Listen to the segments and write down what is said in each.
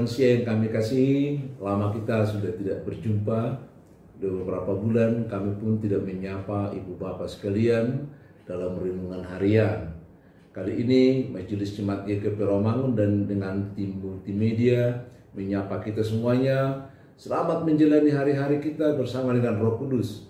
lansia yang kami kasihi, lama kita sudah tidak berjumpa. Sudah beberapa bulan kami pun tidak menyapa ibu bapak sekalian dalam renungan harian. Kali ini Majelis Jemaat GKP Romangun dan dengan tim multimedia menyapa kita semuanya. Selamat menjalani hari-hari kita bersama dengan Roh Kudus.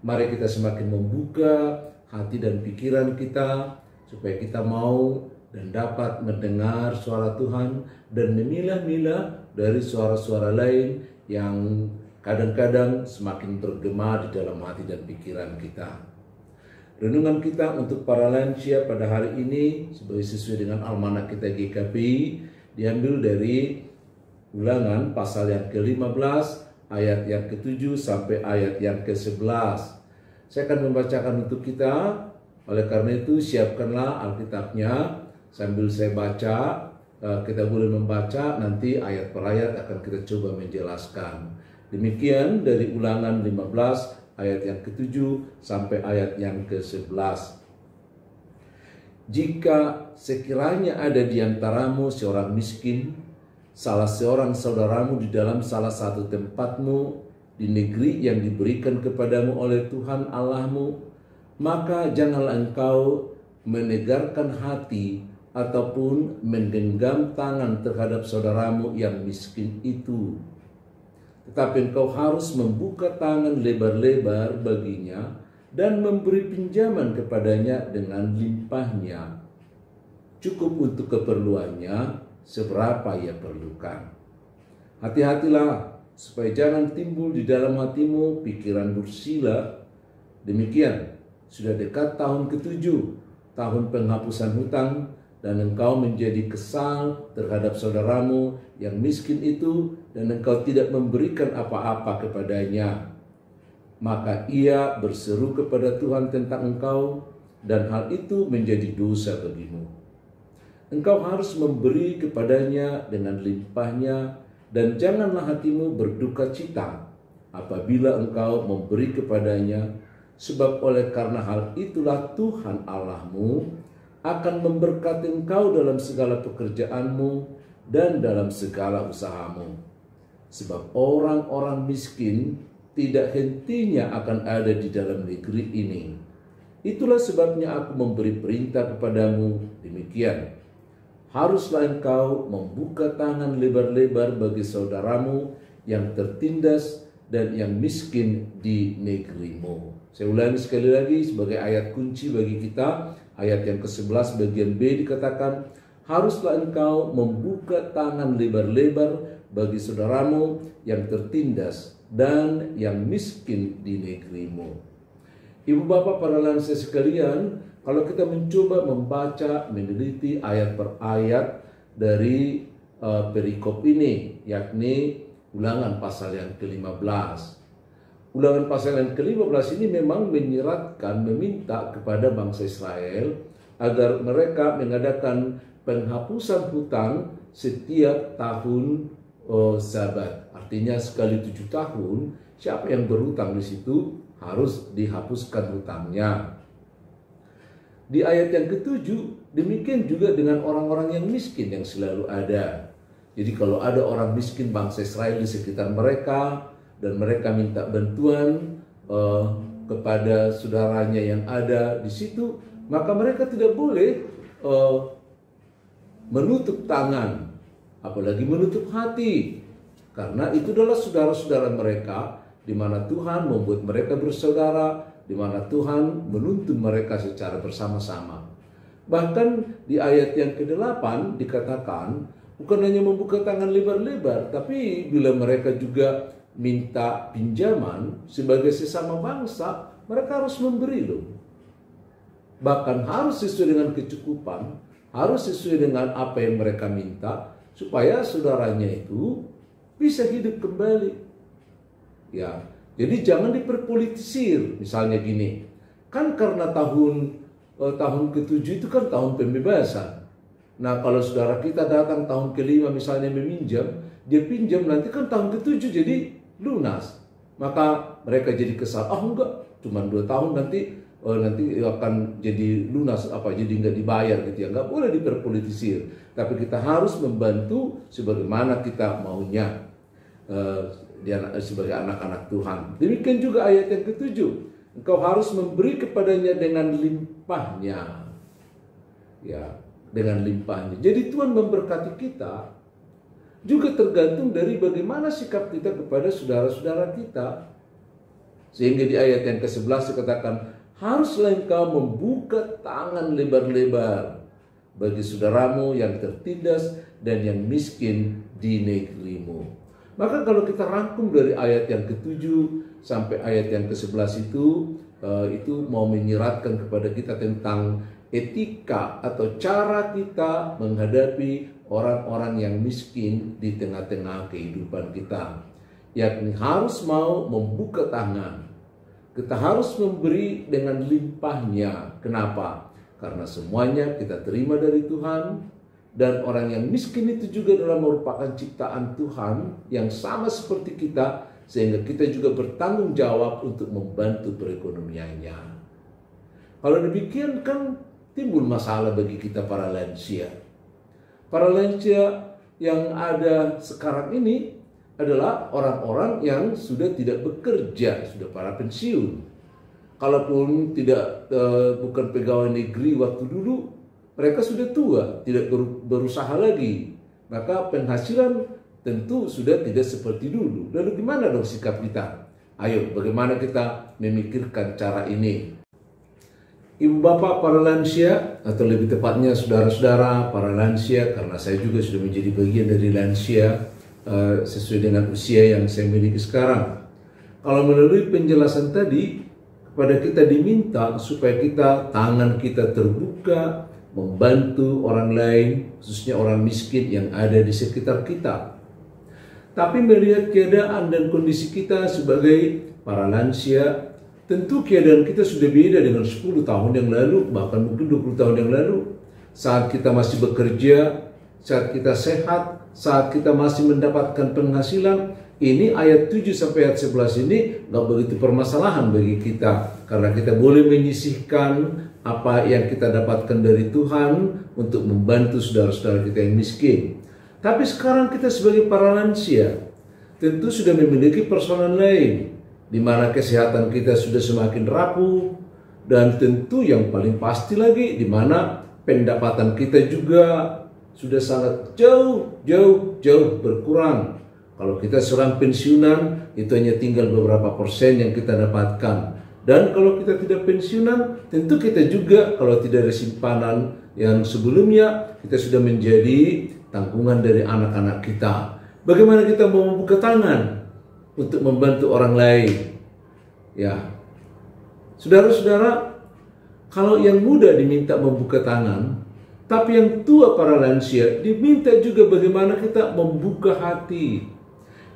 Mari kita semakin membuka hati dan pikiran kita supaya kita mau dan dapat mendengar suara Tuhan dan memilah-milah dari suara-suara lain yang kadang-kadang semakin bergema di dalam hati dan pikiran kita. Renungan kita untuk para lansia pada hari ini sesuai dengan almanak kita GKP diambil dari Ulangan pasal yang ke-15 ayat yang ke-7 sampai ayat yang ke-11. Saya akan membacakan untuk kita. Oleh karena itu siapkanlah Alkitabnya sambil saya baca. Kita boleh membaca, nanti ayat per ayat akan kita coba menjelaskan. Demikian dari Ulangan 15 ayat yang ke-7 sampai ayat yang ke-11. Jika sekiranya ada di antaramu seorang miskin, salah seorang saudaramu di dalam salah satu tempatmu di negeri yang diberikan kepadamu oleh Tuhan Allahmu, maka janganlah engkau menegarkan hati ataupun menggenggam tangan terhadap saudaramu yang miskin itu. Tetapi engkau harus membuka tangan lebar-lebar baginya dan memberi pinjaman kepadanya dengan limpahnya, cukup untuk keperluannya seberapa ia perlukan. Hati-hatilah supaya jangan timbul di dalam hatimu pikiran dursila. Demikian, sudah dekat tahun ke-7, tahun penghapusan hutang, dan engkau menjadi kesal terhadap saudaramu yang miskin itu, dan engkau tidak memberikan apa-apa kepadanya. Maka ia berseru kepada Tuhan tentang engkau, dan hal itu menjadi dosa bagimu. Engkau harus memberi kepadanya dengan limpahnya, dan janganlah hatimu berduka cita apabila engkau memberi kepadanya, sebab oleh karena hal itulah Tuhan Allahmu akan memberkati engkau dalam segala pekerjaanmu dan dalam segala usahamu. Sebab orang-orang miskin tidak hentinya akan ada di dalam negeri ini. Itulah sebabnya aku memberi perintah kepadamu demikian. Haruslah engkau membuka tangan lebar-lebar bagi saudaramu yang tertindas dan yang miskin di negerimu. Saya ulangi sekali lagi sebagai ayat kunci bagi kita. Ayat yang ke-11 bagian B dikatakan, haruslah engkau membuka tangan lebar-lebar bagi saudaramu yang tertindas dan yang miskin di negerimu. Ibu bapak para lansia sekalian, kalau kita mencoba membaca, meneliti ayat per ayat dari perikop ini, yakni Ulangan pasal yang ke-15. Ulangan pasal yang ke-15 ini memang menyeratkan, meminta kepada bangsa Israel agar mereka mengadakan penghapusan hutang setiap tahun Sabat. Artinya sekali 7 tahun, siapa yang berhutang di situ harus dihapuskan hutangnya. Di ayat yang ke-7, demikian juga dengan orang-orang yang miskin yang selalu ada. Jadi kalau ada orang miskin bangsa Israel di sekitar mereka, dan mereka minta bantuan kepada saudaranya yang ada di situ, maka mereka tidak boleh menutup tangan, apalagi menutup hati, karena itu adalah saudara-saudara mereka, di mana Tuhan membuat mereka bersaudara, di mana Tuhan menuntun mereka secara bersama-sama. Bahkan di ayat yang ke-8 dikatakan, bukan hanya membuka tangan lebar-lebar, tapi bila mereka juga minta pinjaman sebagai sesama bangsa, mereka harus memberi loh. Bahkan harus sesuai dengan kecukupan, harus sesuai dengan apa yang mereka minta, supaya saudaranya itu bisa hidup kembali. Ya, jadi jangan diperpolitisir. Misalnya gini, kan karena tahun ke-7 itu kan tahun pembebasan. Nah, kalau saudara kita datang tahun ke-5 misalnya meminjam, dia pinjam nanti kan tahun ke-7 jadi lunas. Maka mereka jadi kesal, enggak, cuma 2 tahun nanti nanti akan jadi lunas jadi nggak dibayar gitu ya. Nggak boleh diperpolitisir, tapi kita harus membantu sebagaimana kita maunya sebagai anak-anak Tuhan. Demikian juga ayat yang ke-7, engkau harus memberi kepadanya dengan limpahnya. Ya, dengan limpahnya. Jadi Tuhan memberkati kita juga tergantung dari bagaimana sikap kita kepada saudara-saudara kita. Sehingga di ayat yang ke-11 dikatakan, haruslah engkau membuka tangan lebar-lebar bagi saudaramu yang tertindas dan yang miskin di negerimu. Maka kalau kita rangkum dari ayat yang ke-7 sampai ayat yang ke-11 itu mau menyeratkan kepada kita tentang etika atau cara kita menghadapi orang-orang yang miskin di tengah-tengah kehidupan kita. Yakni harus mau membuka tangan. Kita harus memberi dengan limpahnya. Kenapa? Karena semuanya kita terima dari Tuhan. Dan orang yang miskin itu juga adalah merupakan ciptaan Tuhan yang sama seperti kita. Sehingga kita juga bertanggung jawab untuk membantu perekonomiannya. Kalau demikian kan timbul masalah bagi kita para lansia. Para lansia yang ada sekarang ini adalah orang-orang yang sudah tidak bekerja, sudah para pensiun. Kalaupun bukan pegawai negeri waktu dulu, mereka sudah tua, tidak berusaha lagi. Maka penghasilan tentu sudah tidak seperti dulu. Lalu gimana dong sikap kita? Ayo, bagaimana kita memikirkan cara ini? Ibu bapak para lansia, atau lebih tepatnya saudara-saudara para lansia, karena saya juga sudah menjadi bagian dari lansia sesuai dengan usia yang saya miliki sekarang. Kalau melalui penjelasan tadi, kepada kita diminta supaya tangan kita terbuka, membantu orang lain, khususnya orang miskin yang ada di sekitar kita. Tapi melihat keadaan dan kondisi kita sebagai para lansia, tentu keadaan kita sudah beda dengan 10 tahun yang lalu, bahkan mungkin 20 tahun yang lalu. Saat kita masih bekerja, saat kita sehat, saat kita masih mendapatkan penghasilan, ini ayat 7 sampai ayat 11 ini nggak begitu permasalahan bagi kita. Karena kita boleh menyisihkan apa yang kita dapatkan dari Tuhan untuk membantu saudara-saudara kita yang miskin. Tapi sekarang kita sebagai para lansia, tentu sudah memiliki persoalan lain, di mana kesehatan kita sudah semakin rapuh, dan tentu yang paling pasti lagi, di mana pendapatan kita juga sudah sangat jauh berkurang. Kalau kita seorang pensiunan, itu hanya tinggal beberapa persen yang kita dapatkan. Dan kalau kita tidak pensiunan, tentu kita juga kalau tidak ada simpanan yang sebelumnya, kita sudah menjadi tanggungan dari anak-anak kita. Bagaimana kita mau membuka tangan untuk membantu orang lain? Ya, saudara-saudara, kalau yang muda diminta membuka tangan, tapi yang tua para lansia diminta juga bagaimana kita membuka hati.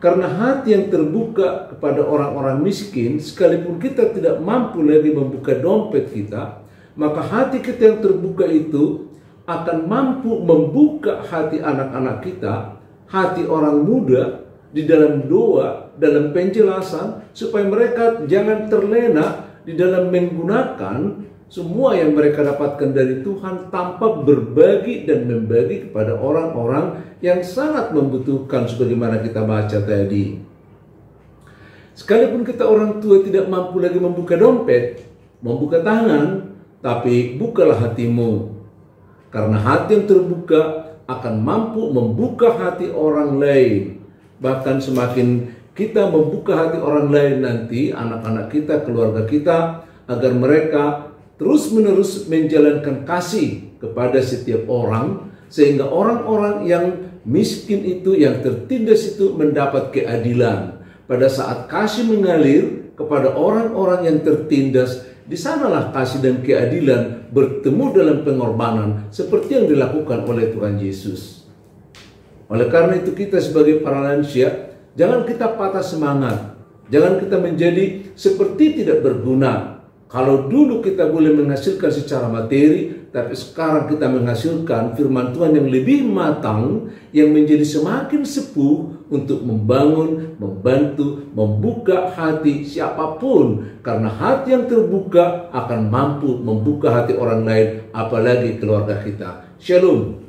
Karena hati yang terbuka kepada orang-orang miskin, sekalipun kita tidak mampu lagi membuka dompet kita, maka hati kita yang terbuka itu akan mampu membuka hati anak-anak kita, hati orang muda, di dalam doa, dalam penjelasan, supaya mereka jangan terlena di dalam menggunakan semua yang mereka dapatkan dari Tuhan tanpa berbagi dan membagi kepada orang-orang yang sangat membutuhkan sebagaimana kita baca tadi. Sekalipun kita orang tua tidak mampu lagi membuka dompet, membuka tangan, tapi bukalah hatimu. Karena hati yang terbuka akan mampu membuka hati orang lain. Bahkan semakin kita membuka hati orang lain nanti, anak-anak kita, keluarga kita, agar mereka terus-menerus menjalankan kasih kepada setiap orang, sehingga orang-orang yang miskin itu, yang tertindas itu mendapat keadilan. Pada saat kasih mengalir kepada orang-orang yang tertindas, di sanalah kasih dan keadilan bertemu dalam pengorbanan seperti yang dilakukan oleh Tuhan Yesus. Oleh karena itu kita sebagai para lansia, jangan kita patah semangat, jangan kita menjadi seperti tidak berguna. Kalau dulu kita boleh menghasilkan secara materi, tapi sekarang kita menghasilkan firman Tuhan yang lebih matang, yang menjadi semakin sepuh untuk membangun, membantu, membuka hati siapapun. Karena hati yang terbuka akan mampu membuka hati orang lain, apalagi keluarga kita. Shalom.